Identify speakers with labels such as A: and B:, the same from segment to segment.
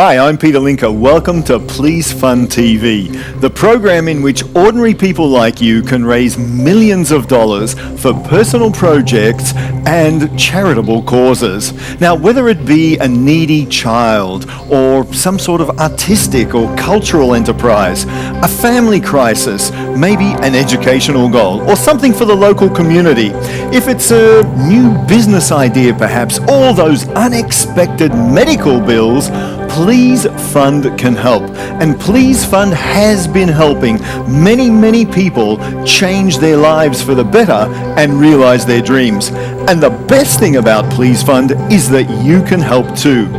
A: Hi, I'm Peter Linker. Welcome to Please Fund TV, the program in which ordinary people like you can raise millions of dollars for personal projects and charitable causes. Now, whether it be a needy child or some sort of artistic or cultural enterprise, a family crisis, maybe an educational goal, or something for the local community, if it's a new business idea perhaps, all those unexpected medical bills, Please Fund can help. And Please Fund has been helping many people change their lives for the better and realize their dreams. And the best thing about Please Fund is that you can help too.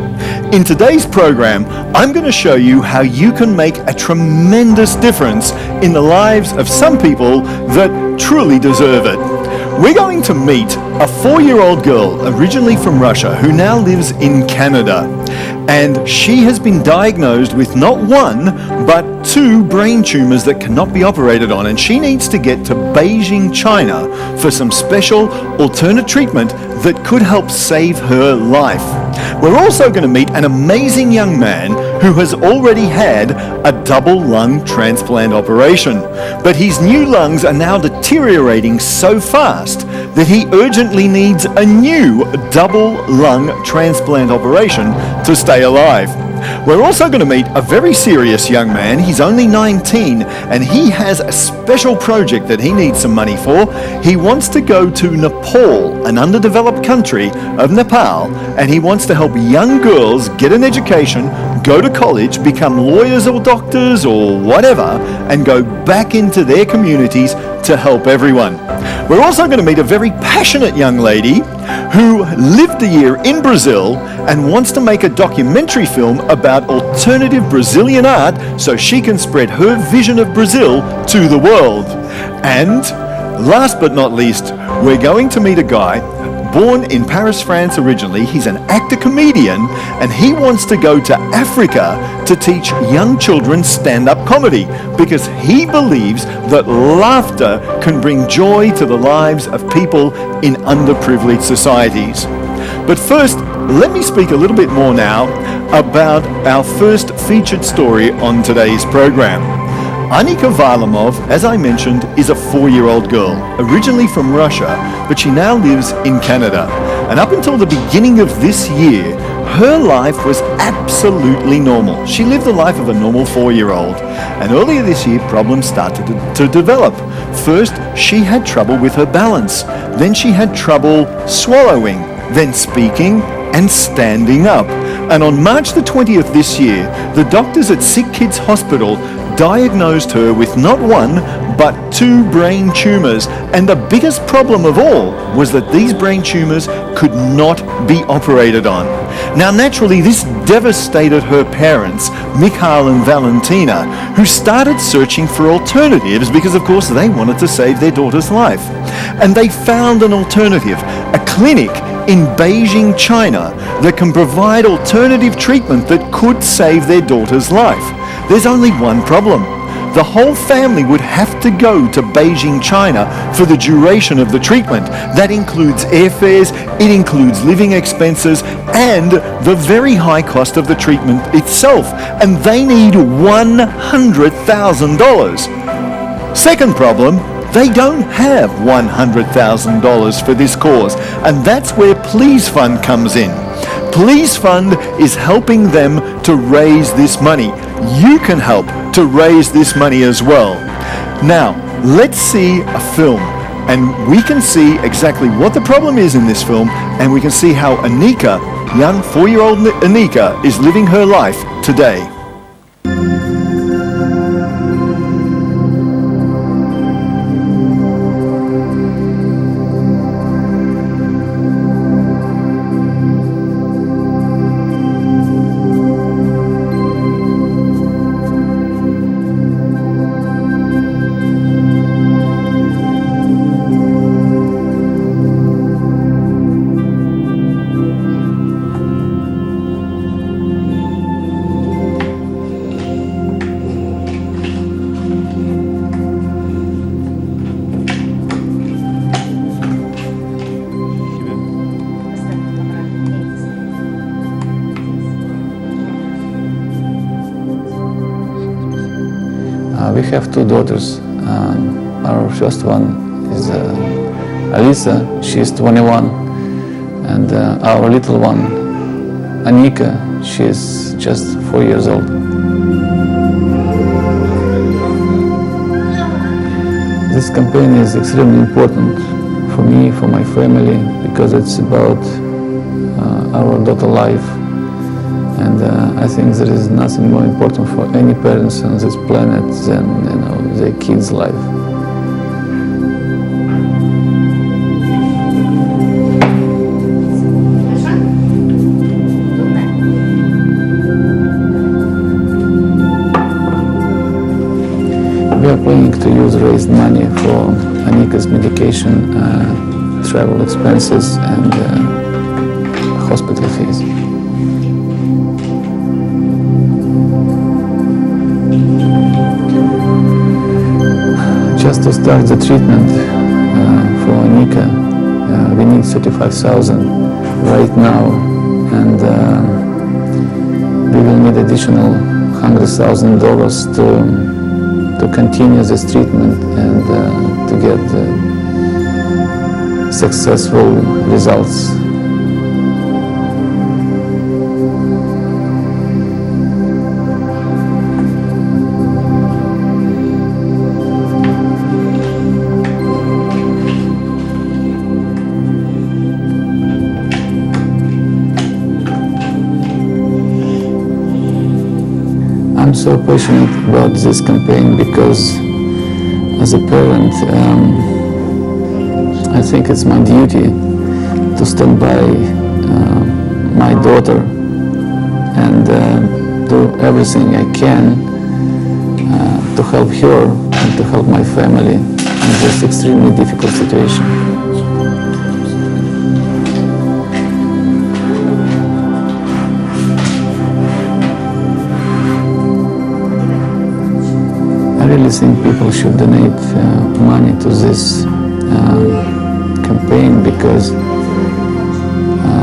A: In today's program, I'm going to show you how you can make a tremendous difference in the lives of some people that truly deserve it. We're going to meet a 4-year-old girl originally from Russia who now lives in Canada. And she has been diagnosed with not one, but 2 brain tumors that cannot be operated on. And she needs to get to Beijing, China for some special alternate treatment that could help save her life. We're also going to meet an amazing young man who has already had a double lung transplant operation. But his new lungs are now deteriorating so fast that he urgently needs a new double lung transplant operation to stay alive. We're also going to meet a very serious young man. He's only 19 and he has a special project that he needs some money for. He wants to go to Nepal, an underdeveloped country of Nepal, and he wants to help young girls get an education, go to college, become lawyers or doctors or whatever, and go back into their communities to help everyone. We're also going to meet a very passionate young lady who lived a year in Brazil and wants to make a documentary film about alternative Brazilian art so she can spread her vision of Brazil to the world. And last but not least, we're going to meet a guy born in Paris, France originally. He's an actor-comedian and he wants to go to Africa to teach young children stand-up comedy because he believes that laughter can bring joy to the lives of people in underprivileged societies. But first, let me speak a little bit more now about our first featured story on today's program. Annika Varlamov, as I mentioned, is a 4-year-old girl, originally from Russia, but she now lives in Canada. And up until the beginning of this year, her life was absolutely normal. She lived the life of a normal 4-year-old. And earlier this year, problems started to develop. First, she had trouble with her balance. Then she had trouble swallowing, then speaking, and standing up. And on March the 20th this year, the doctors at Sick Kids Hospital diagnosed her with not one, but 2 brain tumors. And the biggest problem of all was that these brain tumors could not be operated on. Now, naturally, this devastated her parents, Mikhail and Valentina, who started searching for alternatives because, of course, they wanted to save their daughter's life. And they found an alternative, a clinic in Beijing, China, that can provide alternative treatment that could save their daughter's life. There's only one problem. The whole family would have to go to Beijing, China for the duration of the treatment. That includes airfares, it includes living expenses, and the very high cost of the treatment itself. And they need $100,000. Second problem, they don't have $100,000 for this cause, and that's where Please Fund comes in. Please Fund is helping them to raise this money. You can help to raise this money as well. Now, let's see a film, and we can see exactly what the problem is in this film, and we can see how Annika, young 4-year-old Annika, is living her life today.
B: We have two daughters. Our first one is Alisa, she's 21, and our little one, Anika, she's just 4 years old. This campaign is extremely important for me, for my family, because it's about our daughter life. And I think there is nothing more important for any parents on this planet than their kids' life. We are planning to use raised money for Anika's medication, travel expenses, and hospital fees. Just to start the treatment for Anika, we need $35,000 right now, and we will need additional $100,000 to continue this treatment and to get successful results. I'm so passionate about this campaign because as a parent, I think it's my duty to stand by my daughter and do everything I can to help her and to help my family in this extremely difficult situation. I really think people should donate money to this campaign because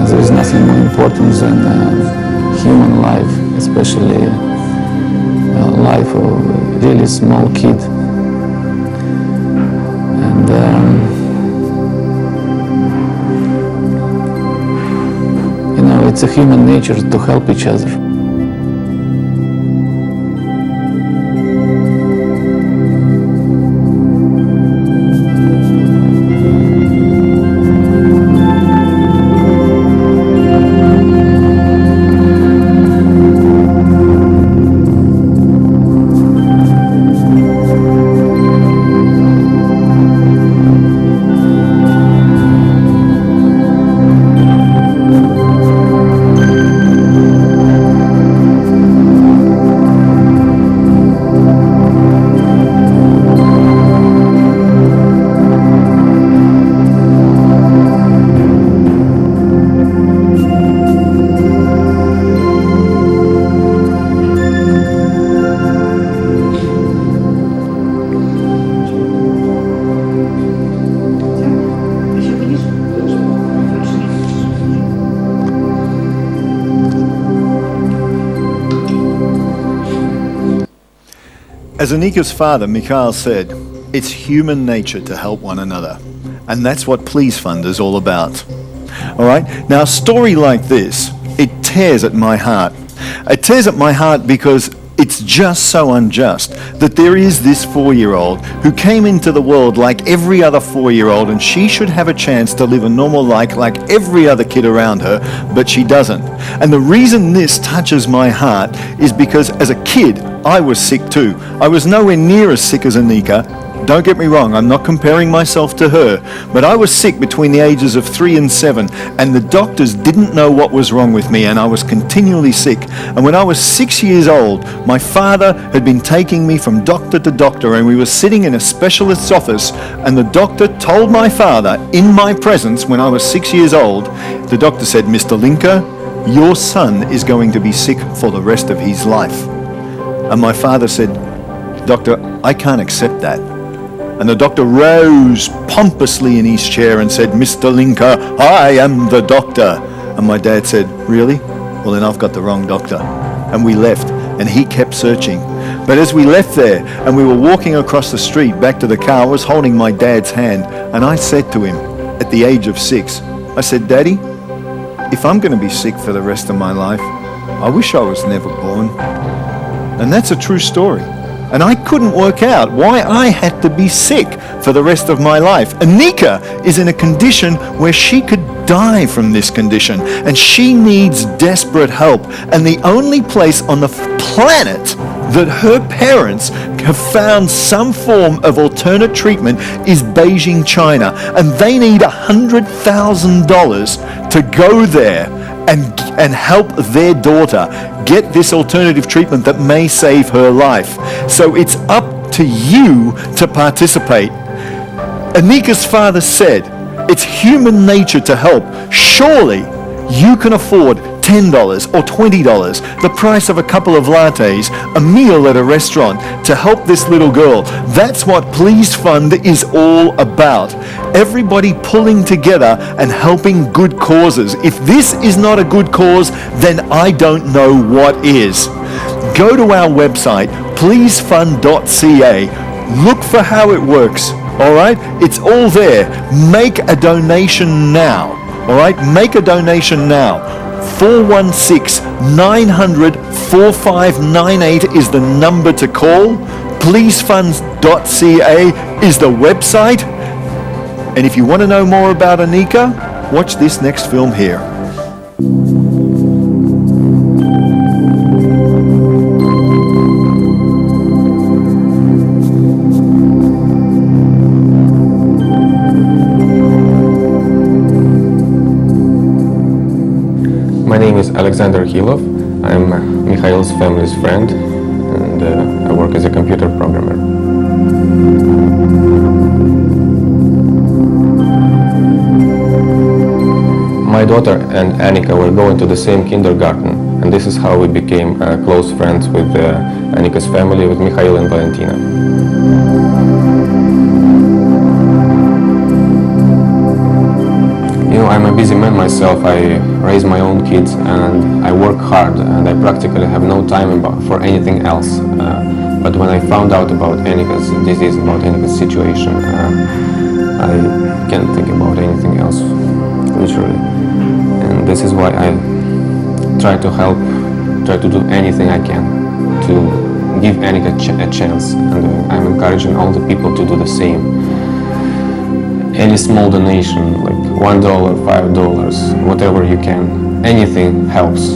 B: there is nothing more important than human life, especially life of a really small kid. And it's a human nature to help each other.
A: As Anika's father, Mikhail, said, it's human nature to help one another. And that's what Please Fund is all about. All right? Now, a story like this, it tears at my heart. It tears at my heart because it's just so unjust that there is this 4-year-old who came into the world like every other 4-year-old, and she should have a chance to live a normal life like every other kid around her, but she doesn't. And the reason this touches my heart is because as a kid, I was sick too. I was nowhere near as sick as Anika. Don't get me wrong, I'm not comparing myself to her, but I was sick between the ages of 3 and 7, and the doctors didn't know what was wrong with me, and I was continually sick. And when I was 6 years old, my father had been taking me from doctor to doctor, and we were sitting in a specialist's office, and the doctor told my father, in my presence when I was 6 years old, the doctor said, "Mr. Linka, your son is going to be sick for the rest of his life." And my father said, "Doctor, I can't accept that." And the doctor rose pompously in his chair and said, "Mr. Linka, I am the doctor." And my dad said, "Really? Well, then I've got the wrong doctor." And we left, and he kept searching. But as we left there and we were walking across the street back to the car, I was holding my dad's hand, and I said to him at the age of 6, I said, Daddy, if I'm going to be sick for the rest of my life, I wish I was never born. And that's a true story. And I couldn't work out why I had to be sick for the rest of my life. Anika is in a condition where she could die from this condition, and she needs desperate help. And the only place on the planet that her parents have found some form of alternate treatment is Beijing, China. And they need $100,000 to go there and help their daughter get this alternative treatment that may save her life. So it's up to you to participate. Anika's father said, it's human nature to help. Surely you can afford $10 or $20, the price of a couple of lattes, a meal at a restaurant, to help this little girl. That's what Please Fund is all about. Everybody pulling together and helping good causes. If this is not a good cause, then I don't know what is. Go to our website, pleasefund.ca. Look for how it works. All right? It's all there. Make a donation now. All right? Make a donation now. 416-900-4598 is the number to call. Pleasefund.ca is the website. And if you want to know more about Anika, watch this next film here.
C: My name is Alexander Hilov. I'm Mikhail's family's friend, and I work as a computer programmer. My daughter and Anika were going to the same kindergarten, and this is how we became close friends with Anika's family, with Mikhail and Valentina. You know, I'm a busy man myself. I raise my own kids and I work hard, and I practically have no time for anything else. But when I found out about Anika's disease, about Anika's situation, I can't think about anything else, literally. And this is why I try to help, try to do anything I can to give Anika a chance. And I'm encouraging all the people to do the same. Any small donation, like $1, $5, whatever you can, anything helps.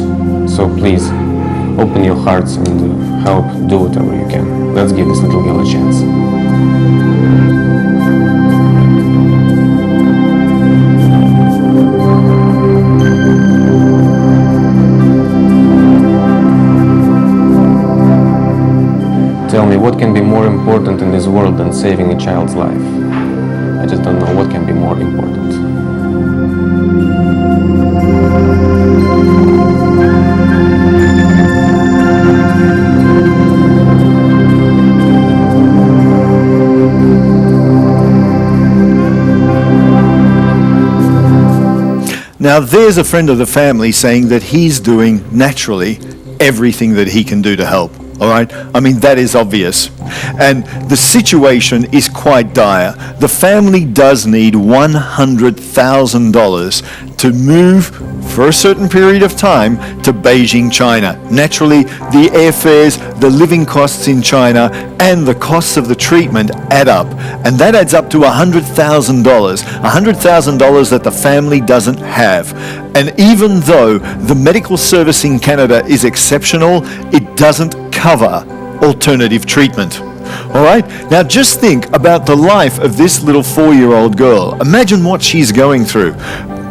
C: So please, open your hearts and help, do whatever you can. Let's give this little girl a chance. Tell me, what can be more important in this world than saving a child's life? I just don't know what can be more important.
A: Now there's a friend of the family saying that he's doing naturally everything that he can do to help. All right? I mean, that is obvious. And the situation is quite dire. The family does need $100,000 to move for a certain period of time to Beijing, China. Naturally, the airfares, the living costs in China, and the costs of the treatment add up. And that adds up to $100,000. $100,000 that the family doesn't have. And even though the medical service in Canada is exceptional, it doesn't cover alternative treatment. All right? Now just think about the life of this little 4-year-old girl. Imagine what she's going through.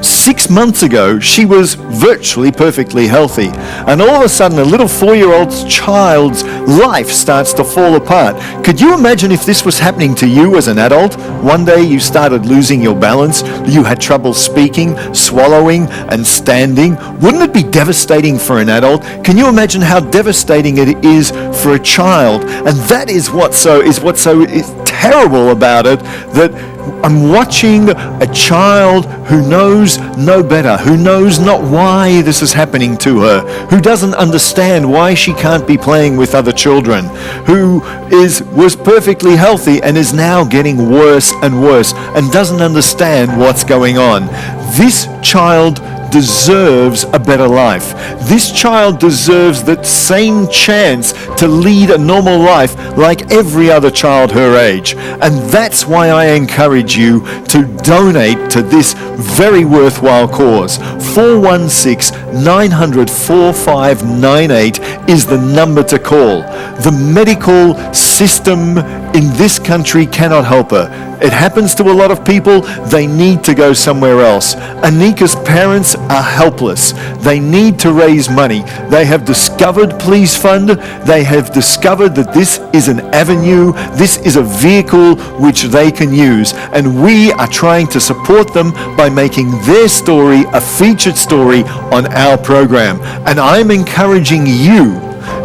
A: 6 months ago, she was virtually perfectly healthy. And all of a sudden, a little 4-year-old child's life starts to fall apart. Could you imagine if this was happening to you as an adult? One day you started losing your balance, you had trouble speaking, swallowing, and standing. Wouldn't it be devastating for an adult? Can you imagine how devastating it is for a child? And that is what's so terrible about it that I'm watching a child who knows no better, who knows not why this is happening to her, who doesn't understand why she can't be playing with other children, who was perfectly healthy and is now getting worse and worse and doesn't understand what's going on. This child deserves a better life. This child deserves that same chance to lead a normal life like every other child her age. And that's why I encourage you to donate to this very worthwhile cause. 416-900-4598 is the number to call. The medical system in this country cannot help her. It happens to a lot of people. They need to go somewhere else. Anika's parents are helpless. They need to raise money. They have discovered Please Fund. They have discovered that this is an avenue, this is a vehicle which they can use. And we are trying to support them by making their story a featured story on our program. And I'm encouraging you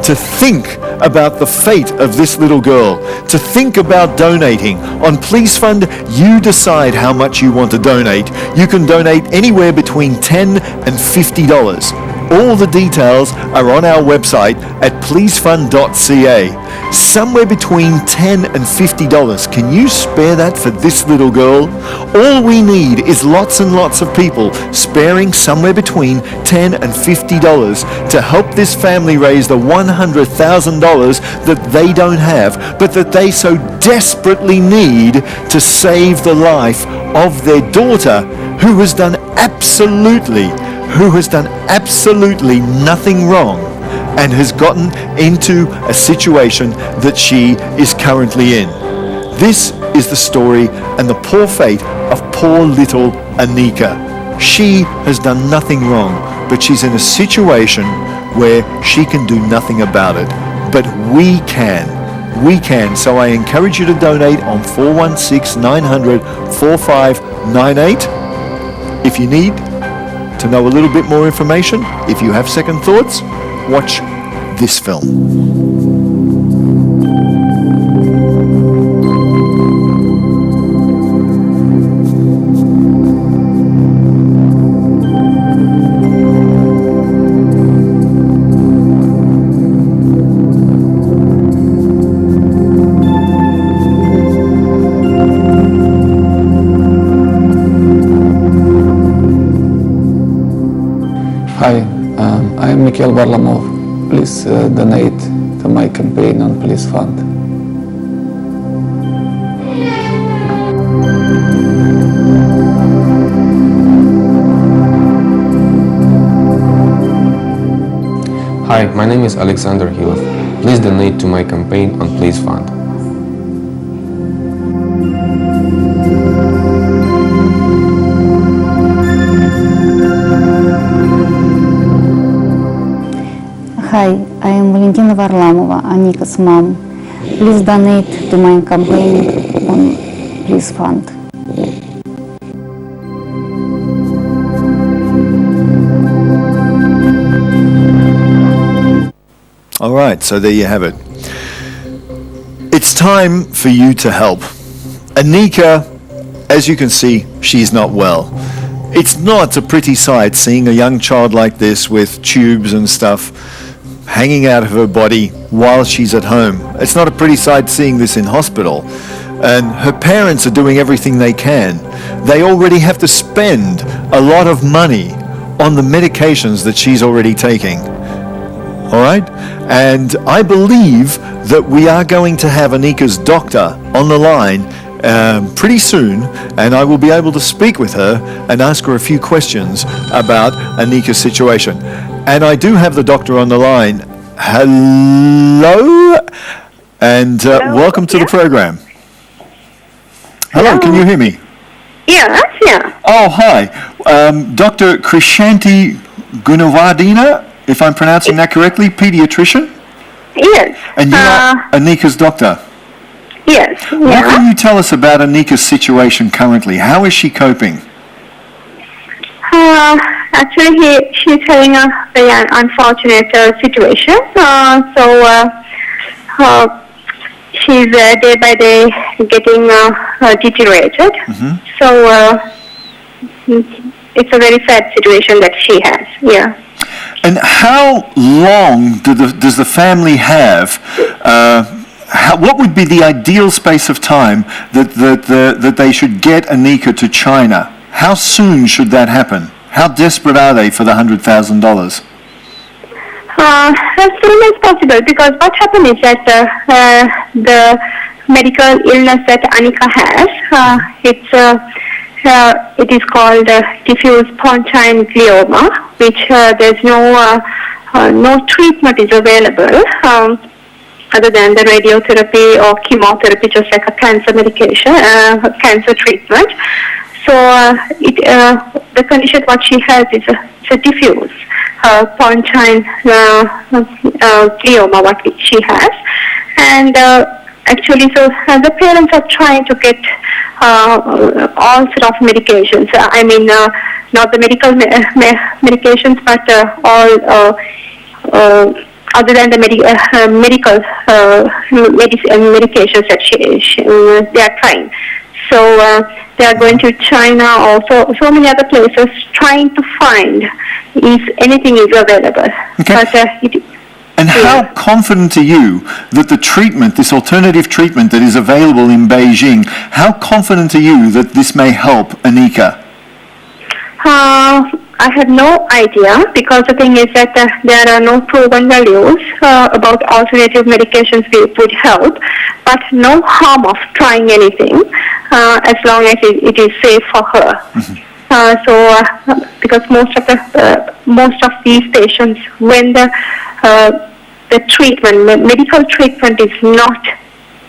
A: to think about the fate of this little girl, to think about donating. On Please Fund, you decide how much you want to donate. You can donate anywhere between $10 and $50. All the details are on our website at pleasefund.ca. Somewhere between $10 and $50. Can you spare that for this little girl? All we need is lots and lots of people sparing somewhere between $10 and $50 to help this family raise the $100,000 that they don't have, but that they so desperately need to save the life of their daughter, who has done absolutely nothing wrong and has gotten into a situation that she is currently in. This is the story and the poor fate of poor little Anika. She has done nothing wrong, but she's in a situation where she can do nothing about it. But we can. We can. So I encourage you to donate on 416-900-4598. If you need to know a little bit more information, if you have second thoughts, watch this film.
B: Hi, I am Mikhail Varlamov. Please donate to my campaign on Please Fund.
C: Hi, my name is Alexander Hilov. Please donate to my campaign on Please Fund.
D: Hi, I am Valentina Varlamova, Anika's mom. Please donate to my campaign on Please Fund.
A: All right, so there you have it. It's time for you to help. Anika, as you can see, she's not well. It's not a pretty sight seeing a young child like this with tubes and stuff hanging out of her body while she's at home. It's not a pretty sight seeing this in hospital. And her parents are doing everything they can. They already have to spend a lot of money on the medications that she's already taking. All right? And I believe that we are going to have Anika's doctor on the line pretty soon, and I will be able to speak with her and ask her a few questions about Anika's situation. And I do have the doctor on the line. Hello, and welcome to the program. Hello, can you hear me?
E: Yeah.
A: Oh, hi. Dr. Krishanti Gunawardena, if I'm pronouncing that correctly, pediatrician?
E: Yes.
A: And you are Anika's doctor?
E: Yes.
A: What can you tell us about Anika's situation currently? How is she coping?
E: Actually, she's having a very unfortunate situation. she's day by day getting deteriorated. So it's a very sad situation that she has. Yeah.
A: And how long does the family have? What would be the ideal space of time that they should get Anika to China? How soon should that happen? How desperate are they for the $100,000?
E: As soon as possible, because what happened is that the medical illness that Anika has, it is called diffuse pontine glioma, which there's no treatment is available other than the radiotherapy or chemotherapy, just like a cancer medication, cancer treatment. So the condition what she has is a diffuse pontine glioma, what she has, and actually, so the parents are trying to get all sort of medications. I mean, not the medical medications, but all other than the medical medications that they are trying. So they are going to China, also so many other places, trying to find if anything is available.
A: Okay.
E: But
A: and how confident are you that the treatment, this alternative treatment that is available in Beijing, how confident are you that this may help Anika?
E: I have no idea, because the thing is that there are no proven values about alternative medications would help, but no harm of trying anything as long as it is safe for her. Because most of these patients, when the treatment, medical treatment is not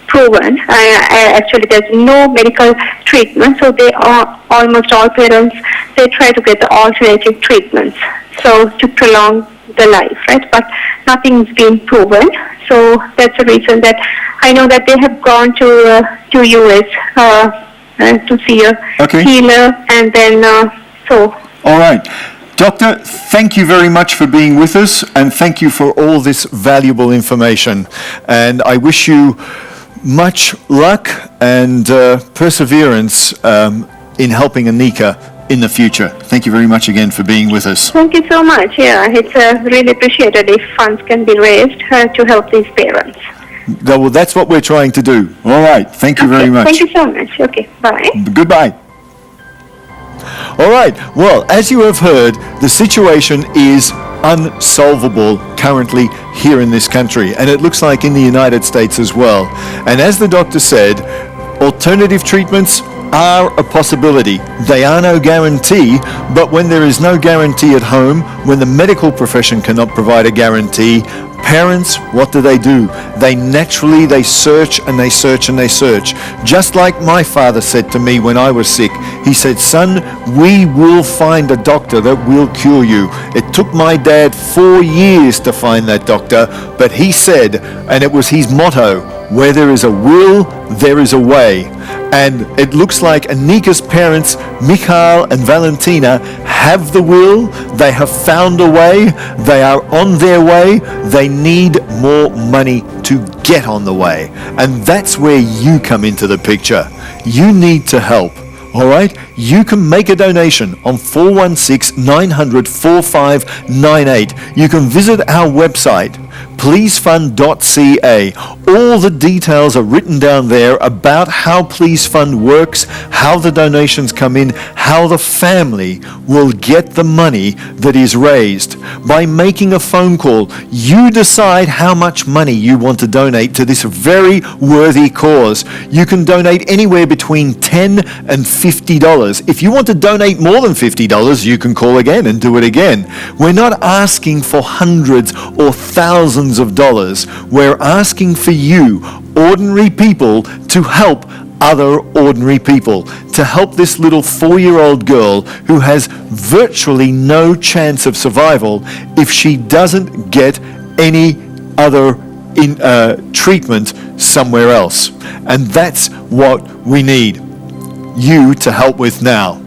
E: proven, actually there's no medical treatment, so they are almost all parents, they try to get the alternative treatments, so to prolong the life, right? But nothing's been proven, so that's the reason that I know that they have gone to US to see a healer, and then
A: All right. Doctor, thank you very much for being with us, and thank you for all this valuable information. And I wish you much luck and perseverance in helping Anika in the future. Thank you very much again for being with us.
E: Thank you so much. Yeah, it's really appreciated if funds can be raised to help these parents.
A: Well, that's what we're trying to do. All right. Thank you very much.
E: Thank you so much. Okay, bye.
A: Goodbye. All right. Well, as you have heard, the situation is unsolvable currently here in this country, and it looks like in the United States as well. And as the doctor said, alternative treatments are a possibility. They are no guarantee, but when there is no guarantee at home, when the medical profession cannot provide a guarantee, parents, what do? They search and they search and they search. Just like my father said to me when I was sick. He said, "Son, we will find a doctor that will cure you." It took my dad 4 years to find that doctor, but he said, and it was his motto, "Where there is a will, there is a way." And it looks like Anika's parents, Mikhail and Valentina, have the will. They have found a way. They are on their way. They need more money to get on the way. And that's where you come into the picture. You need to help. All right? You can make a donation on 416-900-4598. You can visit our website, pleasefund.ca. All the details are written down there about how Please Fund works, how the donations come in, how the family will get the money that is raised. By making a phone call, you decide how much money you want to donate to this very worthy cause. You can donate anywhere between $10 and $50. If you want to donate more than $50, you can call again and do it again. We're not asking for hundreds or thousands of dollars. We're asking for you, ordinary people, to help other ordinary people, to help this little 4-year-old girl who has virtually no chance of survival if she doesn't get any other treatment somewhere else. And that's what we need you to help with now.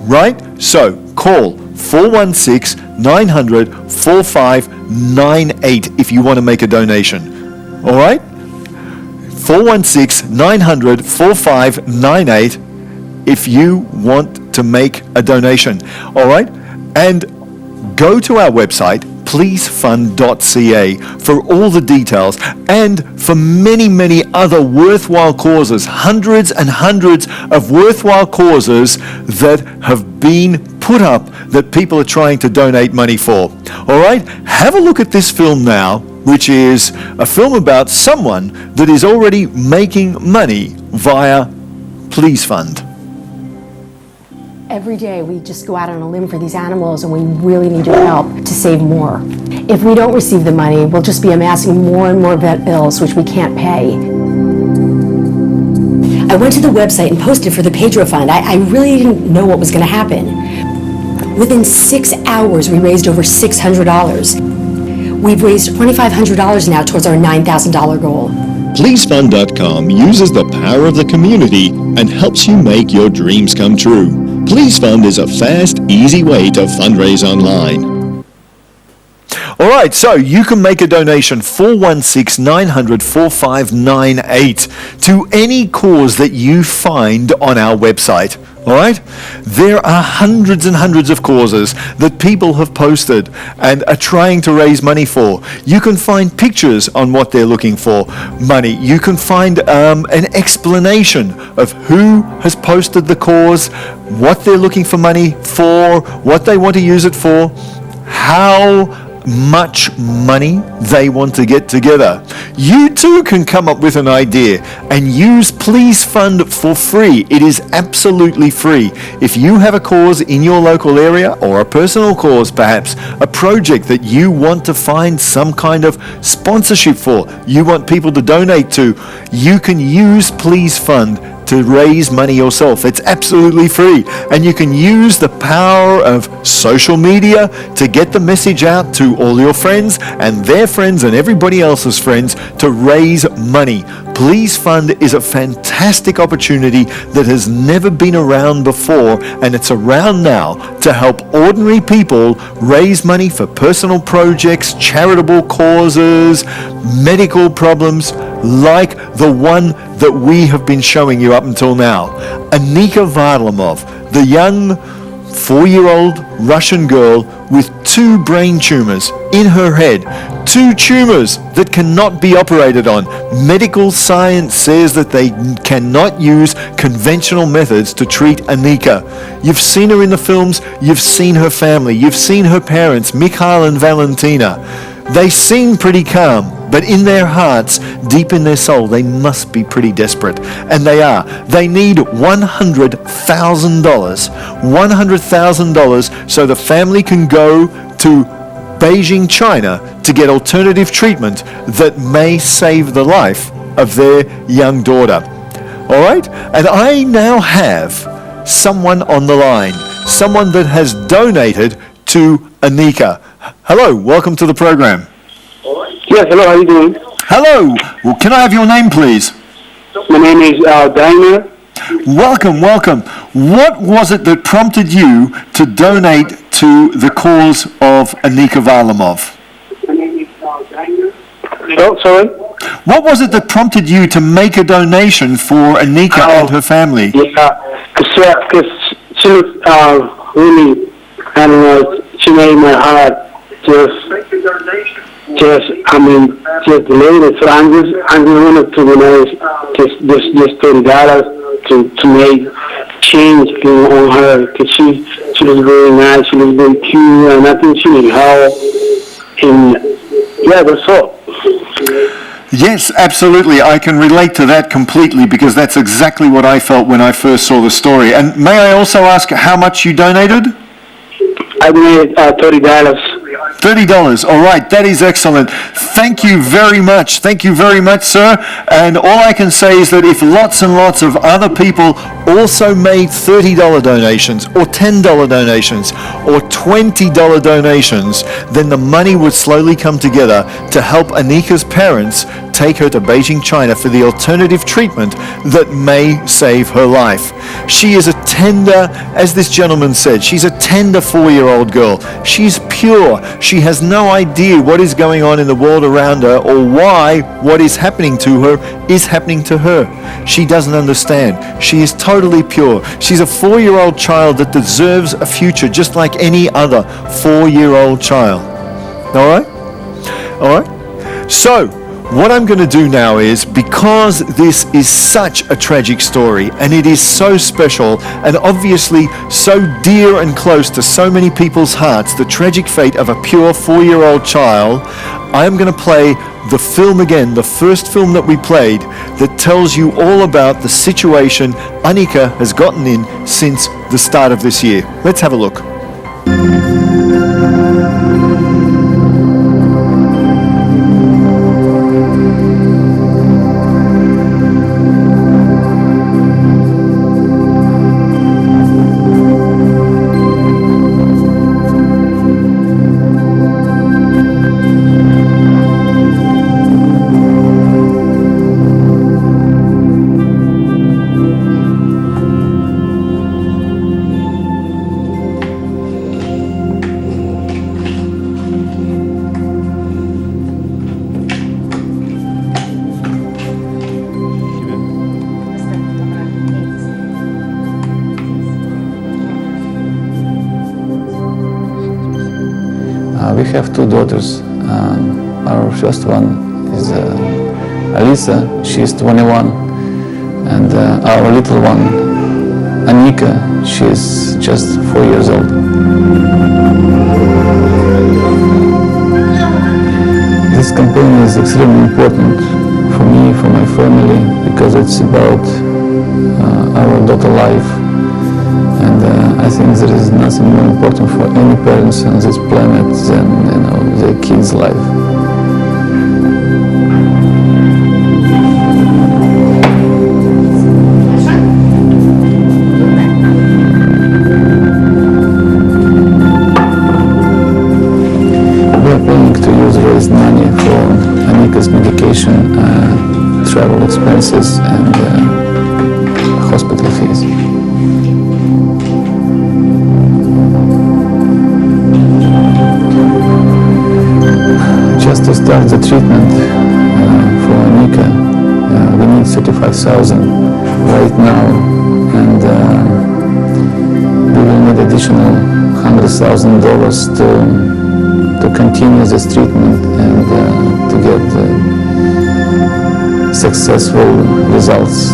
A: Right? So call 416-900-4598 if you want to make a donation. All right? 416-900-4598 if you want to make a donation. All right? And go to our website, pleasefund.ca, for all the details and for many, many other worthwhile causes, hundreds and hundreds of worthwhile causes that have been put up that people are trying to donate money for. All right? Have a look at this film now, which is a film about someone that is already making money via Please Fund.
F: Every day we just go out on a limb for these animals and we really need your help to save more. If we don't receive the money, we'll just be amassing more and more vet bills which we can't pay. I went to the website and posted for the Pedro Fund. I really didn't know what was going to happen. Within 6 hours we raised over $600. We've raised $2,500 now towards our $9,000 goal.
G: PleaseFund.com uses the power of the community and helps you make your dreams come true. Please Fund is a fast, easy way to fundraise online.
A: All right, so you can make a donation, 416-900-4598, to any cause that you find on our website. All right? There are hundreds and hundreds of causes that people have posted and are trying to raise money for. You can find pictures on what they're looking for money. You can find an explanation of who has posted the cause, what they're looking for money for, what they want to use it for, how much money they want to get together. You too can come up with an idea and use Please Fund for free. It is absolutely free. If you have a cause in your local area, or a personal cause perhaps, a project that you want to find some kind of sponsorship for, you want people to donate to, you can use Please Fund to raise money yourself. It's absolutely free. And you can use the power of social media to get the message out to all your friends and their friends and everybody else's friends to raise money. Please Fund is a fantastic opportunity that has never been around before, and it's around now to help ordinary people raise money for personal projects, charitable causes, medical problems, like the one that we have been showing you up until now. Anika Varlamov, the young 4-year-old Russian girl with 2 brain tumors in her head. 2 tumors that cannot be operated on. Medical science says that they cannot use conventional methods to treat Anika. You've seen her in the films, you've seen her family, you've seen her parents, Mikhail and Valentina. They seem pretty calm, but in their hearts, deep in their soul, they must be pretty desperate. And they are. They need $100,000. $100,000 so the family can go to Beijing, China to get alternative treatment that may save the life of their young daughter. All right? And I now have someone on the line, someone that has donated to Anika. Hello, welcome to the program.
H: Yes, hello, how are you doing?
A: Hello, well, can I have your name, please?
H: My name is Diner.
A: Welcome, welcome. What was it that prompted you to donate to the cause of Anika Varlamov?
H: Oh, sorry?
A: What was it that prompted you to make a donation for Anika and her family?
H: Yeah, because she was really, I don't know, she made my heart just delayed it. So I'm just wanted to, just $30 to make change on her, because she was very nice, she was very cute, and I think she needed help. And yeah, that's all.
A: Yes, absolutely. I can relate to that completely, because that's exactly what I felt when I first saw the story. And may I also ask how much you donated?
H: I donated $30.
A: $30. All right, that is excellent. Thank you very much. Thank you very much, sir. And all I can say is that if lots and lots of other people also made $30 donations or $10 donations or $20 donations, then the money would slowly come together to help Anika's parents take her to Beijing, China for the alternative treatment that may save her life. She is a tender, as this gentleman said, she's a tender 4-year-old girl. She's pure. She has no idea what is going on in the world around her or why what is happening to her is happening to her. She doesn't understand. She is totally pure. She's a 4-year-old child that deserves a future just like any other 4-year-old child. All right? All right? So, what I'm going to do now is, because this is such a tragic story and it is so special and obviously so dear and close to so many people's hearts, the tragic fate of a pure 4-year-old child, I am going to play the film again, the first film that we played, that tells you all about the situation Anika has gotten in since the start of this year. Let's have a look.
B: We have 2 daughters. Our first one is Alisa, she's 21, and our little one, Anika, she's just 4 years old. This campaign is extremely important for me, for my family, because it's about our daughter life. And I think there is nothing more important for any parents on this planet than their kids' life. We are planning to raise money for Anika's medication, travel expenses, and hospital fees. Just to start the treatment for Anika, we need $35,000 right now, and we will need additional $100,000 to continue this treatment and to get successful results.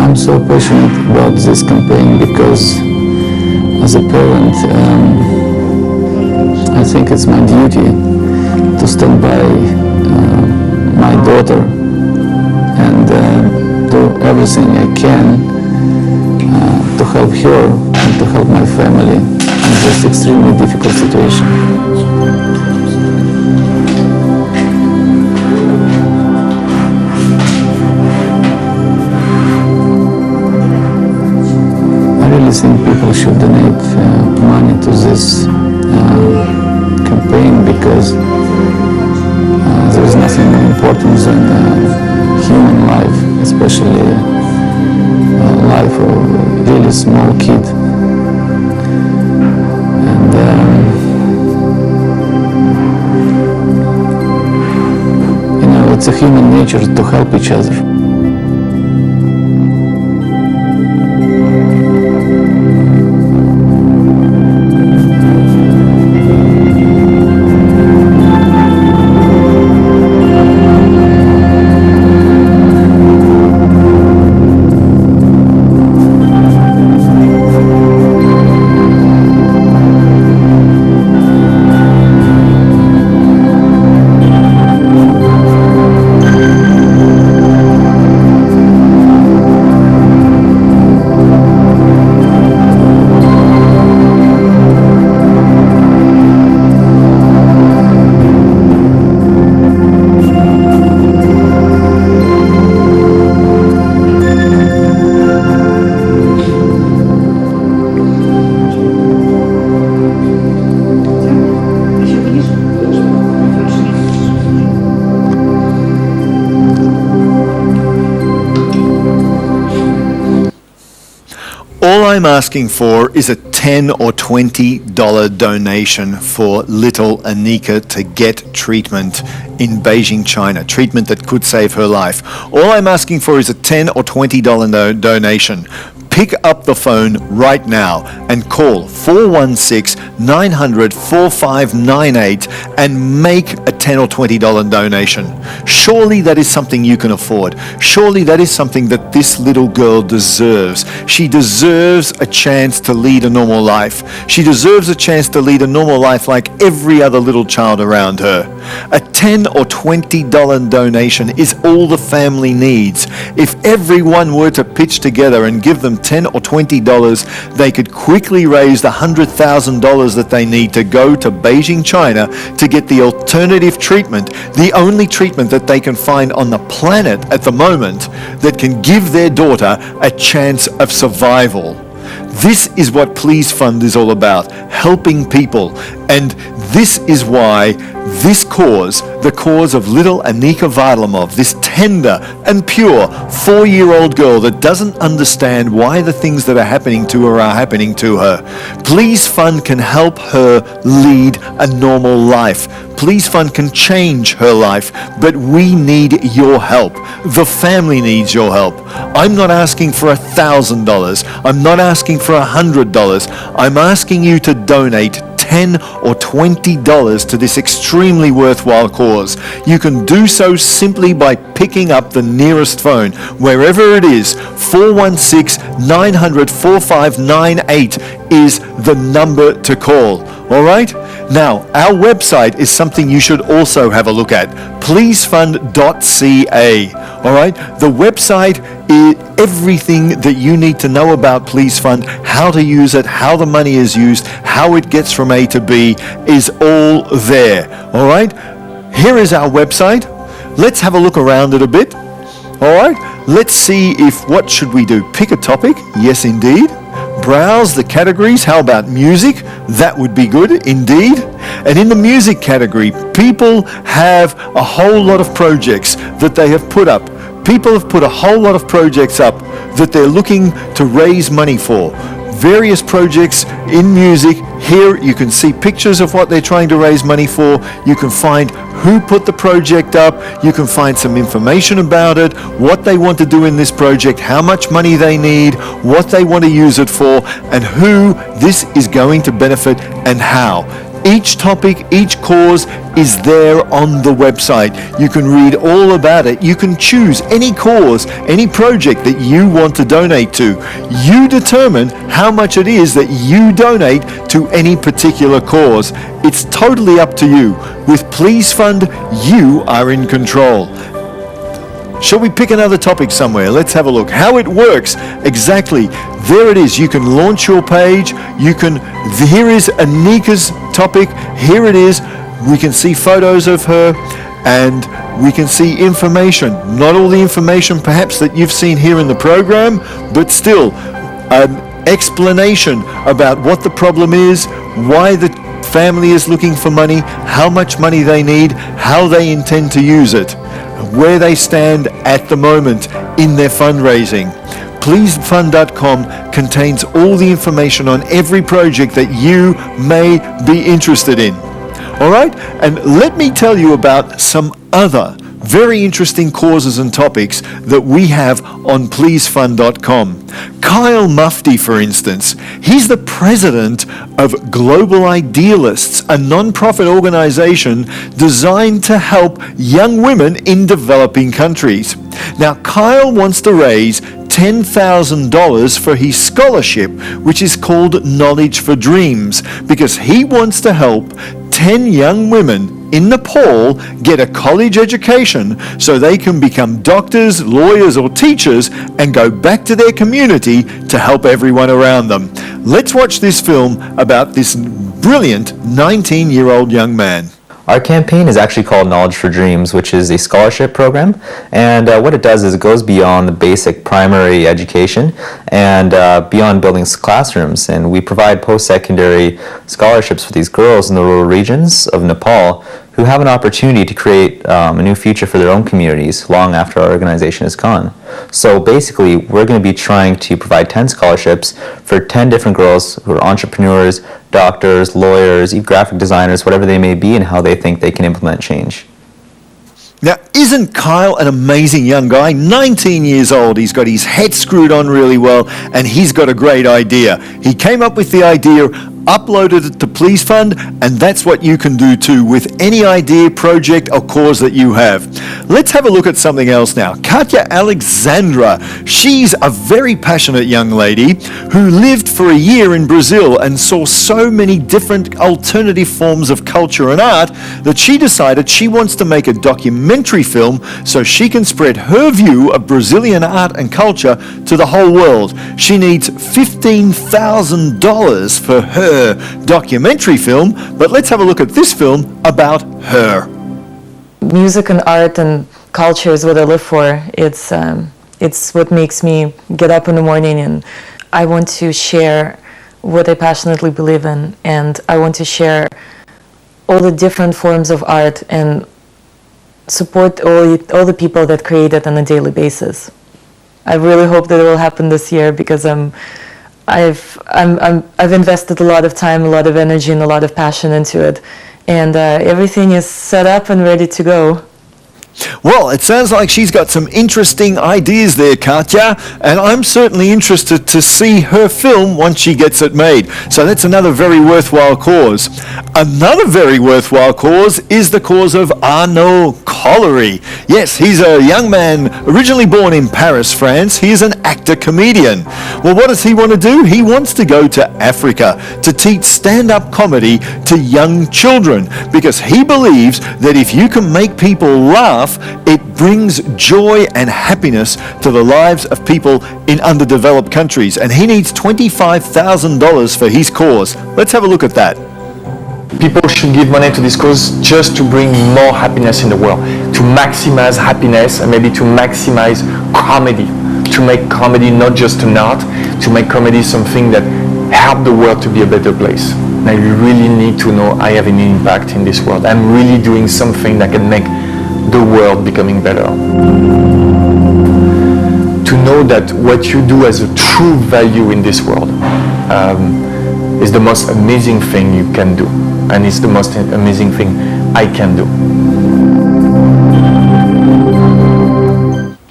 B: I'm so passionate about this campaign because as a parent, I think it's my duty to stand by my daughter and do everything I can to help her and to help my family in this extremely difficult situation. I think people should donate money to this campaign because there is nothing more important than human life, especially life of a really small kid. And it's a human nature to help each other.
A: asking for is a $10 or $20 donation for little Anika to get treatment in Beijing, China, treatment that could save her life. All I'm asking for is a $10 or $20 donation. Pick up the phone right now and call 416-900-4598 and make a $10 or $20 donation. Surely that is something you can afford. Surely that is something that this little girl deserves. She deserves a chance to lead a normal life. She deserves a chance to lead a normal life like every other little child around her. A $10 or $20 donation is all the family needs. If everyone were to pitch together and give them $10 or $20, they could quickly raise the $100,000 that they need to go to Beijing, China to get the alternative treatment, the only treatment that they can find on the planet at the moment that can give their daughter a chance of survival. This is what Please Fund is all about, helping people. And this is why this cause, the cause of little Anika Varlamov, this tender and pure 4-year-old girl that doesn't understand why the things that are happening to her are happening to her. Please Fund can help her lead a normal life. Please Fund can change her life, but we need your help. The family needs your help. I'm not asking for $1,000. I'm not asking for $100. I'm asking you to donate $10 or $20 to this extremely worthwhile cause. You can do so simply by picking up the nearest phone, wherever it is. 416-900-4598 is the number to call. All right? Now, our website is something you should also have a look at. pleasefund.ca. All right? The website is everything that you need to know about Please Fund, how to use it, how the money is used, how it gets from A to B is all there. All right? Here is our website. Let's have a look around it a bit. All right? Let's see what should we do? Pick a topic? Yes, indeed. Browse the categories. How about music? That would be good indeed. And in the music category, people have a whole lot of projects that they have put up. People have put a whole lot of projects up that they're looking to raise money for. Various projects in music. Here you can see pictures of what they're trying to raise money for. You can find who put the project up. You can find some information about it, what they want to do in this project, how much money they need, what they want to use it for, and who this is going to benefit and how. Each topic, each cause is there on the website. You can read all about it. You can choose any cause, any project that you want to donate to. You determine how much it is that you donate to any particular cause. It's totally up to you. With Please Fund, you are in control. Shall we pick another topic somewhere? Let's have a look. How it works. Exactly. There it is. You can launch your page. Here is Anika's topic. Here it is. We can see photos of her and we can see information. Not all the information perhaps that you've seen here in the program, but still an explanation about what the problem is, why the family is looking for money, how much money they need, how they intend to use it, where they stand at the moment in their fundraising. Pleasefund.com contains all the information on every project that you may be interested in. All right? And let me tell you about some other very interesting causes and topics that we have on pleasefund.com. Kyle Mufti, for instance, he's the president of Global Idealists, a non-profit organization designed to help young women in developing countries. Now, Kyle wants to raise $10,000 for his scholarship, which is called Knowledge for Dreams, because he wants to help 10 young women in Nepal get a college education so they can become doctors, lawyers, or teachers and go back to their community to help everyone around them. Let's watch this film about this brilliant 19-year-old young man.
I: Our campaign is actually called Knowledge for Dreams, which is a scholarship program, and what it does is it goes beyond the basic primary education and beyond building classrooms, and we provide post-secondary scholarships for these girls in the rural regions of Nepal who have an opportunity to create a new future for their own communities long after our organization is gone. So basically, we're going to be trying to provide 10 scholarships for 10 different girls who are entrepreneurs, doctors, lawyers, graphic designers, whatever they may be, and how they think they can implement change.
A: Now, isn't Kyle an amazing young guy? 19 years old, he's got his head screwed on really well, and he's got a great idea. He came up with the idea, uploaded it to Please Fund, and that's what you can do too with any idea, project or cause that you have. Let's have a look at something else now. Katya Alexandra, she's a very passionate young lady who lived for a year in Brazil and saw so many different alternative forms of culture and art that she decided she wants to make a documentary film so she can spread her view of Brazilian art and culture to the whole world. She needs $15,000 for her documentary film, but let's have a look at this film about her.
J: Music and art and culture is what I live for. It's what makes me get up in the morning, and I want to share what I passionately believe in, and I want to share all the different forms of art and support all the people that create it on a daily basis. I really hope that it will happen this year because I've invested a lot of time, a lot of energy, and a lot of passion into it, and everything is set up and ready to go.
A: Well, it sounds like she's got some interesting ideas there, Katya, and I'm certainly interested to see her film once she gets it made. So that's another very worthwhile cause. Another very worthwhile cause is the cause of Arnaud Collery. Yes, he's a young man originally born in Paris, France. He is an actor-comedian. Well, what does he want to do? He wants to go to Africa to teach stand-up comedy to young children because he believes that if you can make people laugh, it brings joy and happiness to the lives of people in underdeveloped countries, and he needs $25,000 for his cause. Let's have a look at that.
K: People should give money to this cause just to bring more happiness in the world, to maximize happiness and maybe to maximize comedy, to make comedy not just an art, to make comedy something that helps the world to be a better place. And I really need to know I have an impact in this world. I'm really doing something that can make the world becoming better. To know that what you do has a true value in this world is the most amazing thing you can do, and it's the most amazing thing I can do.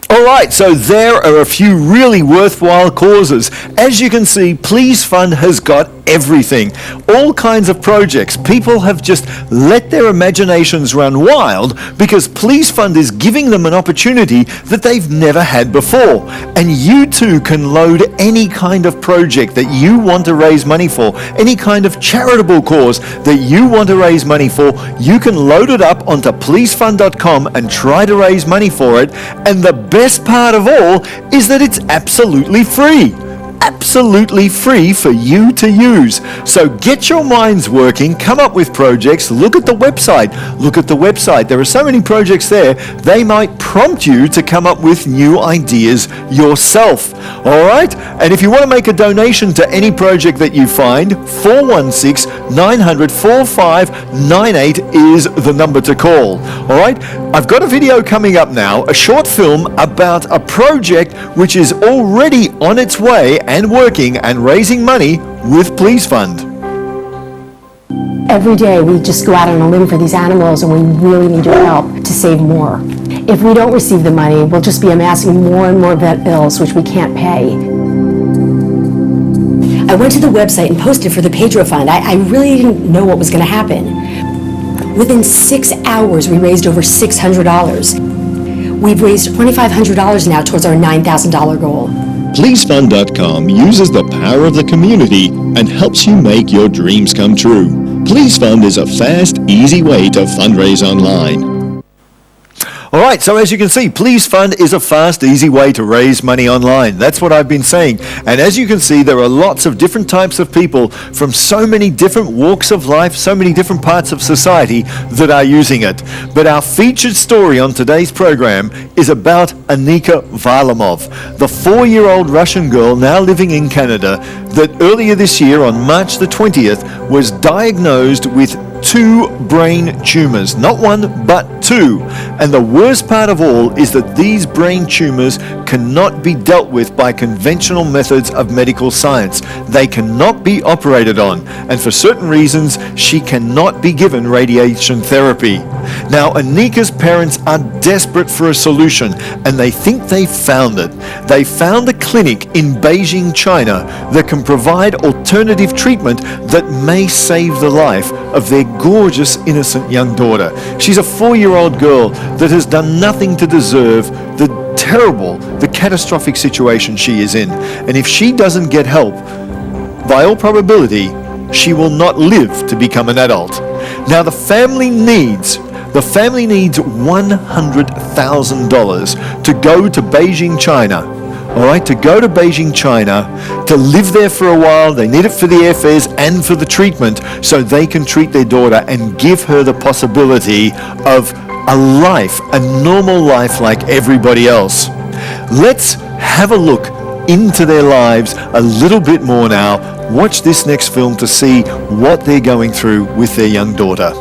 A: All right, so there are a few really worthwhile causes. As you can see, Please Fund has got everything. All kinds of projects. People have just let their imaginations run wild because Please Fund is giving them an opportunity that they've never had before. And you too can load any kind of project that you want to raise money for, any kind of charitable cause that you want to raise money for. You can load it up onto pleasefund.com and try to raise money for it. And the best part of all is that it's absolutely free. Absolutely free for you to use. So get your minds working, come up with projects, look at the website. There are so many projects there, they might prompt you to come up with new ideas yourself. All right? And if you want to make a donation to any project that you find, 416-900-4598 is the number to call. All right? I've got a video coming up now, a short film about a project which is already on its way and working and raising money with Please Fund.
F: Every day we just go out on a limb for these animals, and we really need your help to save more. If we don't receive the money, we'll just be amassing more and more vet bills which we can't pay. I went to the website and posted for the Pedro Fund. I really didn't know what was going to happen. Within 6 hours, we raised over $600. We've raised $2,500 now towards our $9,000 goal.
G: PleaseFund.com uses the power of the community and helps you make your dreams come true. Please Fund is a fast, easy way to fundraise online.
A: All right, so as you can see, Please Fund is a fast, easy way to raise money online. That's what I've been saying. And as you can see, there are lots of different types of people from so many different walks of life, so many different parts of society that are using it. But our featured story on today's program is about Anika Varlamov, the 4-year-old Russian girl now living in Canada that earlier this year on March the 20th was diagnosed with 2 brain tumors. Not one, but 2. And the worst part of all is that these brain tumors cannot be dealt with by conventional methods of medical science. They cannot be operated on. And for certain reasons, she cannot be given radiation therapy. Now, Anika's parents are desperate for a solution, and they think they found it. They found a clinic in Beijing, China, that can provide alternative treatment that may save the life of their gorgeous, innocent young daughter. She's a 4-year-old girl that has done nothing to deserve the catastrophic situation she is in. And if she doesn't get help, by all probability, she will not live to become an adult. Now, the family needs $100,000 to go to Beijing, China. All right, to go to Beijing, China, to live there for a while. They need it for the airfares and for the treatment so they can treat their daughter and give her the possibility of a life, a normal life like everybody else. Let's have a look into their lives a little bit more now. Watch this next film to see what they're going through with their young daughter.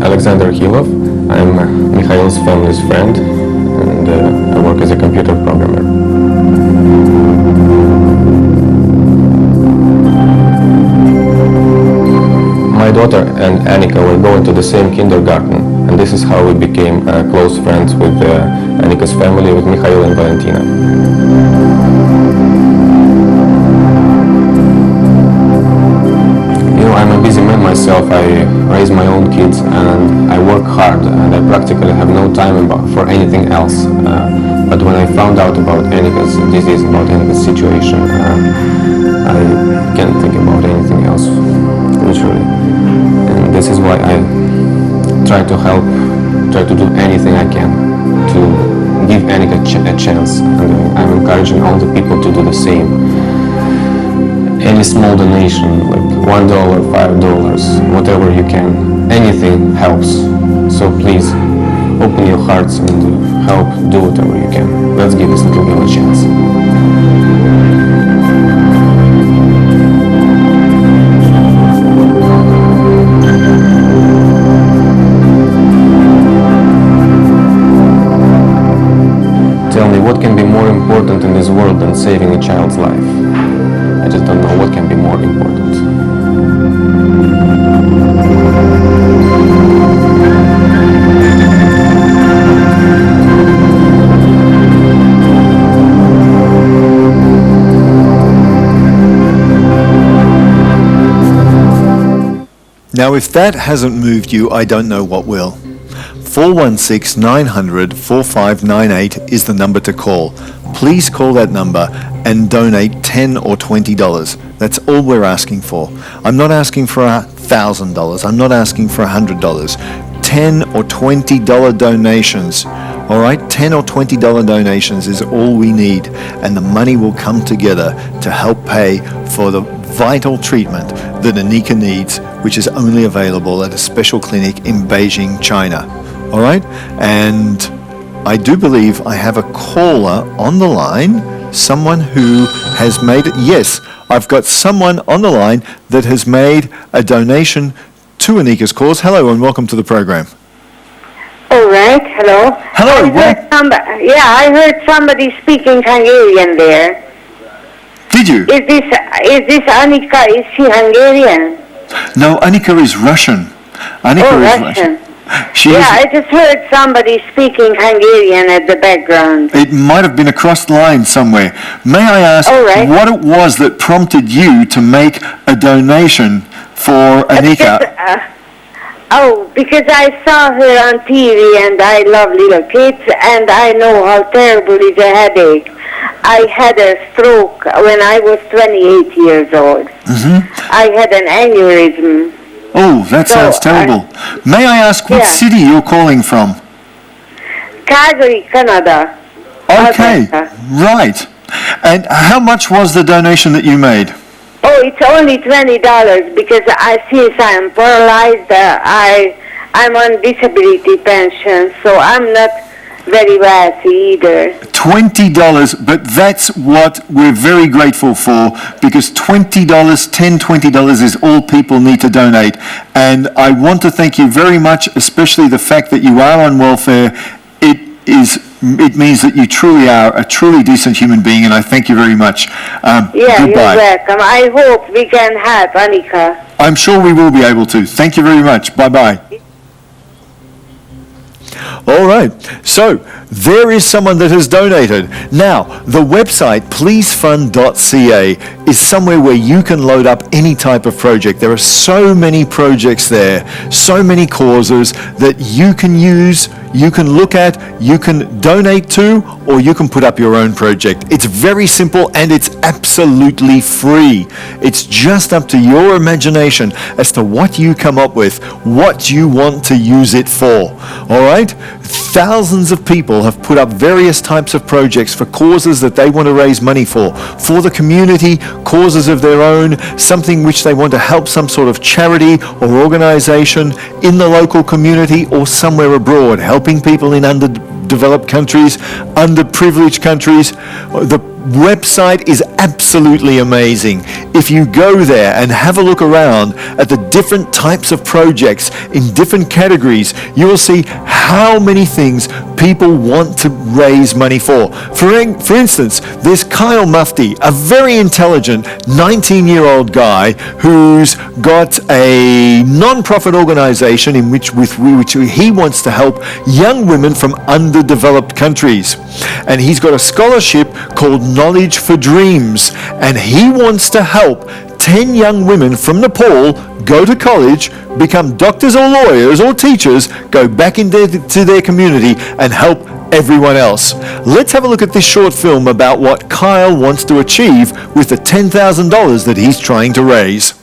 C: Alexander Hilov. I'm Mikhail's family's friend, and I work as a computer programmer. My daughter and Annika were going to the same kindergarten, and this is how we became close friends with Annika's family, with Mikhail and Valentina. I'm a busy man myself. I raise my own kids and I work hard, and I practically have no time for anything else. But when I found out about Annika's disease, about Annika's situation, I can't think about anything else, literally. And this is why I try to help, try to do anything I can to give Annika a chance. And I'm encouraging all the people to do the same. Any small donation, like $1, $5, whatever you can, anything helps. So please, open your hearts and help, do whatever you can. Let's give this little girl a chance. Tell me, what can be more important in this world than saving a child's life? I just don't know what can be more important.
A: Now, if that hasn't moved you, I don't know what will. 416 900 4598 is the number to call. Please call that number and donate $10 or $20. That's all we're asking for. I'm not asking for $1,000. I'm not asking for $100. $10 or $20 donations. All right, $10 or $20 donations is all we need, and the money will come together to help pay for the vital treatment that Annika needs, which is only available at a special clinic in Beijing, China. All right, and I do believe I have a caller on the line, someone who has made it. Yes, I've got someone on the line that has made a donation to Annika's cause. Hello and welcome to the program.
L: All right, hello.
A: Hello.
L: I heard somebody speaking Hungarian there.
A: Did you?
L: Is this Annika? Is she Hungarian?
A: No, Annika is Russian. Annika is Russian.
L: I just heard somebody speaking Hungarian at the background.
A: It might have been across the line somewhere. May I ask what it was that prompted you to make a donation for Annika?
L: Because I saw her on TV and I love little kids and I know how terrible is a headache. I had a stroke when I was 28 years old. I had an aneurysm.
A: Oh, that sounds terrible. May I ask what city you're calling from?
L: Calgary, Canada.
A: Okay, right. And how much was the donation that you made?
L: Oh, it's only $20 because since I'm paralyzed, I'm on disability pension, so I'm not very wealthy either.
A: $20, but that's what we're very grateful for, because $20, $20 is all people need to donate. And I want to thank you very much, especially the fact that you are on welfare. It means that you truly are a truly decent human being, and I thank you very much.
L: Yeah,
A: goodbye.
L: You're welcome. I hope we can help, Annika.
A: I'm sure we will be able to. Thank you very much. Bye-bye. All right, so there is someone that has donated. Now, the website pleasefund.ca is somewhere where you can load up any type of project. There are so many projects there, so many causes that you can use, you can look at, you can donate to, or you can put up your own project. It's very simple and it's absolutely free. It's just up to your imagination as to what you come up with, what you want to use it for. All right? Thousands of people have put up various types of projects for causes that they want to raise money for the community, causes of their own, something which they want to help, some sort of charity or organization in the local community or somewhere abroad, helping people in underdeveloped countries, underprivileged countries. The website is absolutely amazing. If you go there and have a look around at the different types of projects in different categories, you will see how many things people want to raise money for. For instance, there's Kyle Mufti, a very intelligent 19-year-old guy who's got a non-profit organization in which he wants to help young women from underdeveloped countries. And he's got a scholarship called Knowledge for Dreams, and he wants to help 10 young women from Nepal go to college, become doctors or lawyers or teachers, go back into their community and help everyone else. Let's have a look at this short film about what Kyle wants to achieve with the $10,000 that he's trying to raise.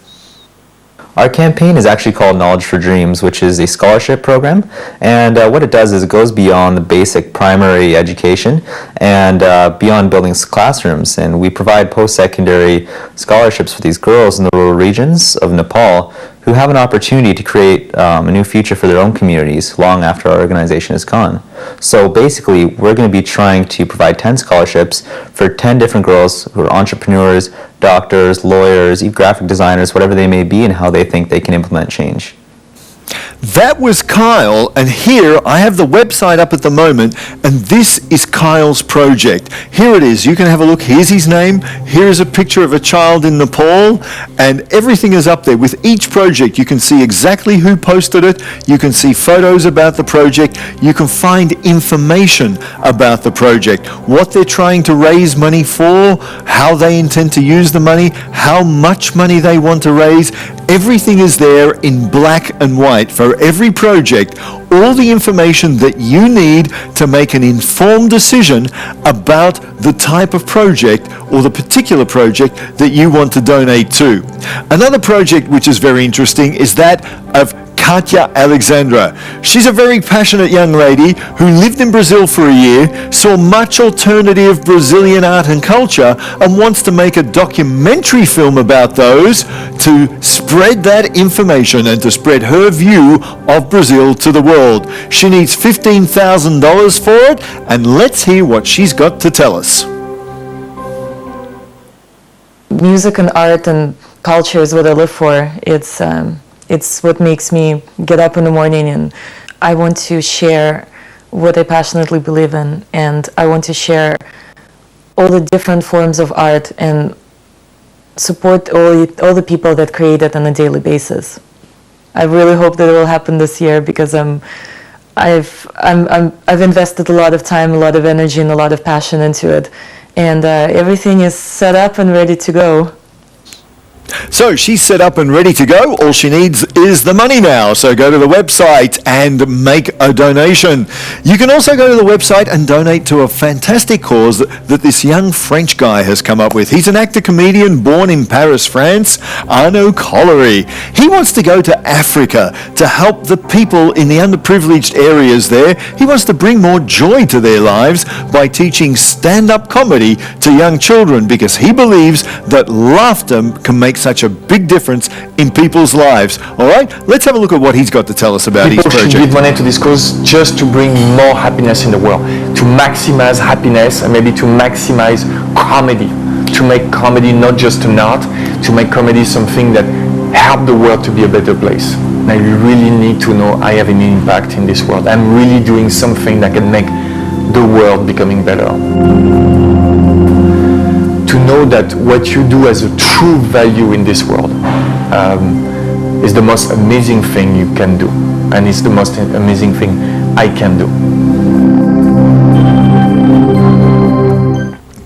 I: Our campaign is actually called Knowledge for Dreams, which is a scholarship program, and what it does is it goes beyond the basic primary education and beyond building classrooms, and we provide post-secondary scholarships for these girls in the rural regions of Nepal who have an opportunity to create a new future for their own communities long after our organization is gone. So basically, we're going to be trying to provide 10 scholarships for 10 different girls who are entrepreneurs, doctors, lawyers, graphic designers, whatever they may be, and how they think they can implement change.
A: That was Kyle, and here I have the website up at the moment, and this is Kyle's project. Here it is. You can have a look. Here's his name. Here's a picture of a child in Nepal, and everything is up there. With each project, you can see exactly who posted it. You can see photos about the project. You can find information about the project, what they're trying to raise money for, how they intend to use the money, how much money they want to raise. Everything is there in black and white for every project, all the information that you need to make an informed decision about the type of project or the particular project that you want to donate to. Another project which is very interesting is that of Katya Alexandra. She's a very passionate young lady who lived in Brazil for a year, saw much alternative Brazilian art and culture, and wants to make a documentary film about those to spread that information and to spread her view of Brazil to the world. She needs $15,000 for it, and let's hear what she's got to tell us.
J: Music and art and culture is what I live for. It's what makes me get up in the morning, and I want to share what I passionately believe in, and I want to share all the different forms of art and support all the people that create it on a daily basis. I really hope that it will happen this year, because I've invested a lot of time, a lot of energy, and a lot of passion into it, and everything is set up and ready to go.
A: So she's set up and ready to go. All she needs is the money now. So go to the website and make a donation. You can also go to the website and donate to a fantastic cause that this young French guy has come up with. He's an actor-comedian born in Paris, France, Arnaud Collery. He wants to go to Africa to help the people in the underprivileged areas there. He wants to bring more joy to their lives by teaching stand-up comedy to young children, because he believes that laughter can make make such a big difference in people's lives. All right, let's have a look at what he's got to tell us about his
K: People should
A: project.
K: give money to this cause just to bring more happiness in the world, to maximize happiness and maybe to maximize comedy, to make comedy not just an art, to make comedy something that help the world to be a better place. And I really need to know I have an impact in this world. I'm really doing something that can make the world becoming better. To know that what you do has a true value in this world is the most amazing thing you can do, and it's the most amazing thing I can do.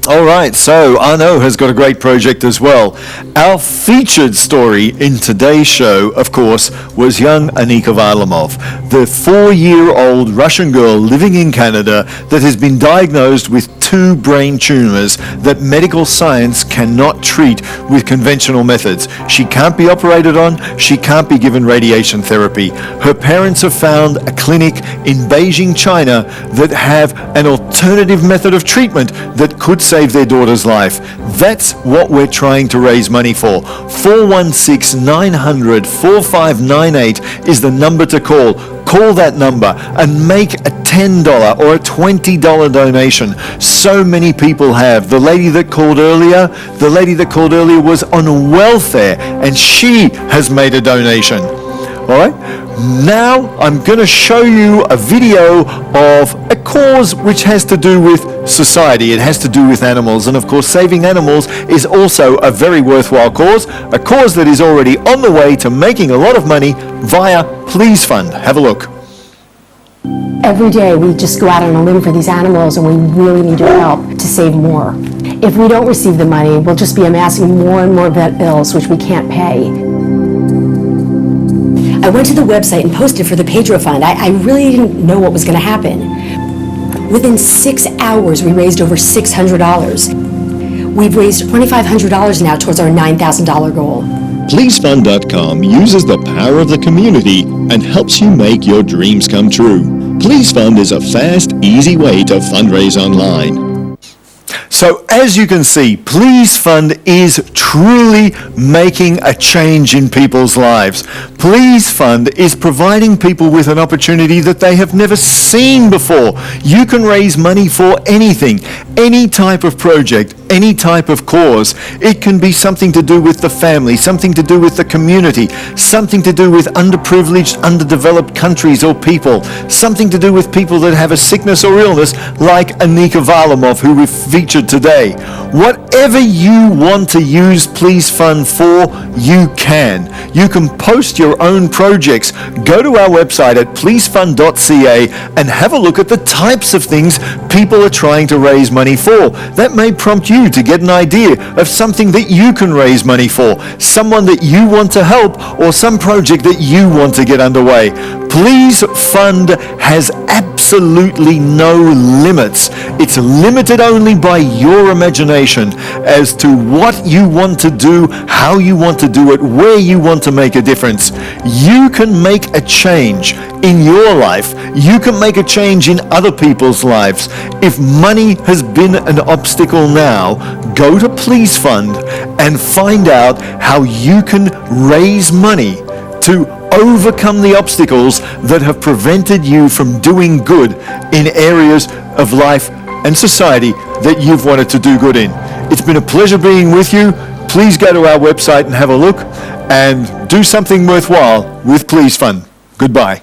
A: All right, so Arnaud has got a great project as well. Our featured story in today's show, of course, was young Anika Varlamov, the 4-year-old Russian girl living in Canada that has been diagnosed with 2 brain tumors that medical science cannot treat with conventional methods. She can't be operated on, she can't be given radiation therapy. Her parents have found a clinic in Beijing, China that have an alternative method of treatment that could save their daughter's life. That's what we're trying to raise money for. 416-900-4598 is the number to call. Call that number and make a $10 or a $20 donation. So many people have. The lady that called earlier was on welfare and she has made a donation. All right, now I'm going to show you a video of a cause which has to do with society. It has to do with animals, and of course saving animals is also a very worthwhile cause, a cause that is already on the way to making a lot of money via Please Fund. Have a look.
F: Every day we just go out on a limb for these animals, and we really need your help to save more. If we don't receive the money, we'll just be amassing more and more vet bills which we can't pay. I went to the website and posted for the Pedro Fund. I really didn't know what was going to happen. Within 6 hours, we raised over $600. We've raised $2,500 now towards our $9,000 goal.
G: PleaseFund.com uses the power of the community and helps you make your dreams come true. PleaseFund is a fast, easy way to fundraise online.
A: So as you can see, Please Fund is truly making a change in people's lives. Please Fund is providing people with an opportunity that they have never seen before. You can raise money for anything, any type of project, any type of cause. It can be something to do with the family, something to do with the community, something to do with underprivileged, underdeveloped countries or people, something to do with people that have a sickness or illness like Anika Varlamov, who we've featured today. Whatever you want to use Please Fund for, you can. You can post your own projects. Go to our website at pleasefund.ca and have a look at the types of things people are trying to raise money for. That may prompt you to get an idea of something that you can raise money for, someone that you want to help, or some project that you want to get underway. Please Fund has absolutely no limits. It's limited only by your imagination as to what you want to do, how you want to do it, where you want to make a difference. You can make a change in your life. You can make a change in other people's lives. If money has been an obstacle now, go to Please Fund and find out how you can raise money to overcome the obstacles that have prevented you from doing good in areas of life and society that you've wanted to do good in. It's been a pleasure being with you. Please go to our website and have a look and do something worthwhile with Please Fund. Goodbye.